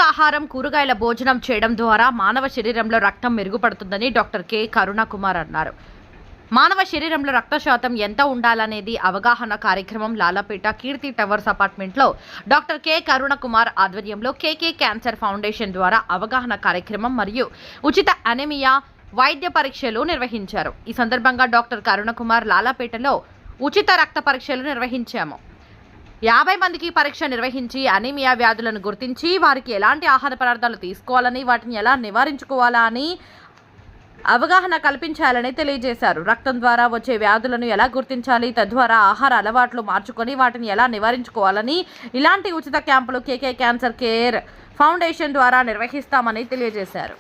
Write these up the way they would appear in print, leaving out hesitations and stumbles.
పౌష్టికాహారం కూరగాయల భోజనం చేయడం ద్వారా మానవ శరీరంలో రక్తం మెరుగుపడుతుందని డాక్టర్ కె కరుణకుమార్ అన్నారు. మానవ శరీరంలో రక్త శాతం ఎంత ఉండాలనేది అవగాహన కార్యక్రమం లాలపేట కీర్తి టవర్స్ అపార్ట్మెంట్లో డాక్టర్ కె కరుణకుమార్ ఆధ్వర్యంలో కేకే క్యాన్సర్ ఫౌండేషన్ ద్వారా అవగాహన కార్యక్రమం మరియు ఉచిత అనీమియా వైద్య పరీక్షలు నిర్వహించారు. ఈ సందర్భంగా డాక్టర్ కరుణకుమార్ లాలపేటలో ఉచిత రక్త పరీక్షలు నిర్వహించాము. 50 మందికి పరీక్ష నిర్వహించి అనీమియా వ్యాధులను గుర్తించి వారికి ఎలాంటి ఆహార పదార్థాలు తీసుకోవాలని, వాటిని ఎలా నివారించుకోవాలా అని అవగాహన కల్పించాలని తెలియజేశారు. రక్తం ద్వారా వచ్చే వ్యాధులను ఎలా గుర్తించాలి, తద్వారా ఆహార అలవాట్లు మార్చుకొని వాటిని ఎలా నివారించుకోవాలని ఇలాంటి ఉచిత క్యాంపులు కేకే క్యాన్సర్ కేర్ ఫౌండేషన్ ద్వారా నిర్వహిస్తామని తెలియజేశారు.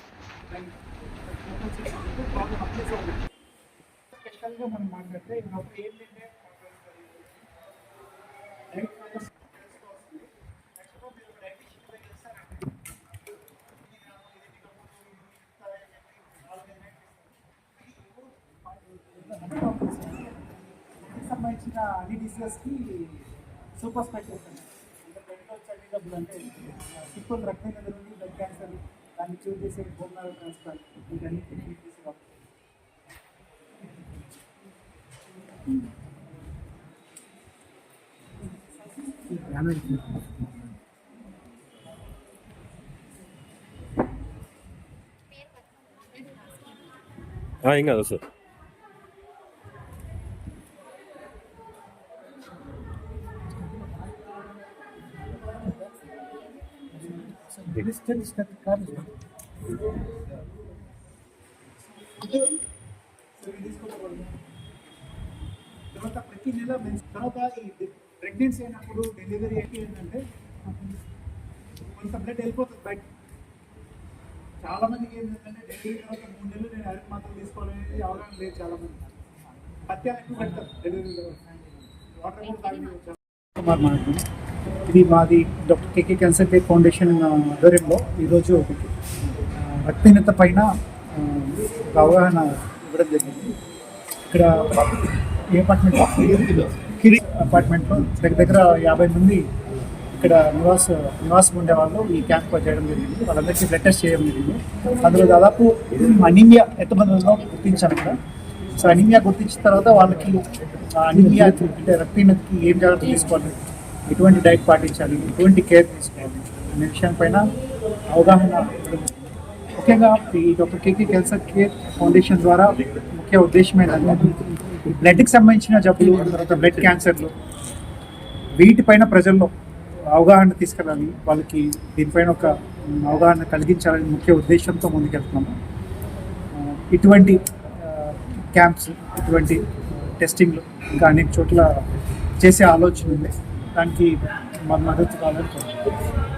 సంబంధించిన అన్ని డిసీజెస్కి సూపర్ స్పెషలిస్ట్ అంటే డబ్బులు అంటే సింపుల్ రక్తం నుండి బ్లడ్ క్యాన్సర్, దాన్ని క్యూర్ చేసే బోన్ మ్యారో ట్రాన్స్ప్లాంట్, వీటన్నిటిని ఏం కాదు సార్. తర్వాత ప్రతి నెల తర్వాత ఈ ప్రెగ్నెన్సీ అయినప్పుడు డెలివరీ ఏంటంటే కొంత బ్లడ్ వెళ్ళిపోతుంది బయట. చాలా మందికి ఏంటంటే డెలివరీ తర్వాత 3 నెలలు నేను అరకు మాత్రం తీసుకోవాలనేది అవగాహన లేదు. చాలా మంది పత్యాలు ఎక్కువ పెడతారు డెలివరీ వాటర్ కూడా తాగి. ఇది మాది డాక్టర్ కేకే క్యాన్సర్ కేర్ ఫౌండేషన్ ఆధ్వర్యంలో ఈరోజు రక్తహీనత పైన అవగాహన ఇవ్వడం జరిగింది. ఇక్కడ ఈ అపార్ట్మెంట్లో దగ్గర 50 మంది ఇక్కడ నివాసం ఉండేవాళ్ళు ఈ క్యాంప్ చేయడం జరిగింది. వాళ్ళందరికీ బ్లడ్ టెస్ట్ చేయడం జరిగింది. అందులో దాదాపు అనీమియా ఎంతమంది ఉందో గుర్తించాను ఇక్కడ. సో అనీమియా గుర్తించిన తర్వాత వాళ్ళకి అనీమియా అంటే రక్తహీనతకి ఏం జాగ్రత్త తీసుకోవాలి, ఎటువంటి డైట్ పాటించాలి, ఎటువంటి కేర్ తీసుకోవాలి అనే విషయం పైన అవగాహన. ముఖ్యంగా ఈ డాక్టర్ కేకే క్యాన్సర్ కేర్ ఫౌండేషన్ ద్వారా ముఖ్య ఉద్దేశం ఏంటంటే బ్లడ్కి సంబంధించిన జబ్బులు, తర్వాత బ్లడ్ క్యాన్సర్లు, వీటిపైన ప్రజల్లో అవగాహన తీసుకెళ్ళాలి, వాళ్ళకి దీనిపైన ఒక అవగాహన కలిగించాలని ముఖ్య ఉద్దేశంతో ముందుకెళ్తున్నాము. ఇటువంటి క్యాంప్స్, ఇటువంటి టెస్టింగ్లు ఇంకా అనేక చోట్ల చేసే ఆలోచన ఉంది. దానికి మన మద్దతు కావాలని కోరుకుంటున్నాం.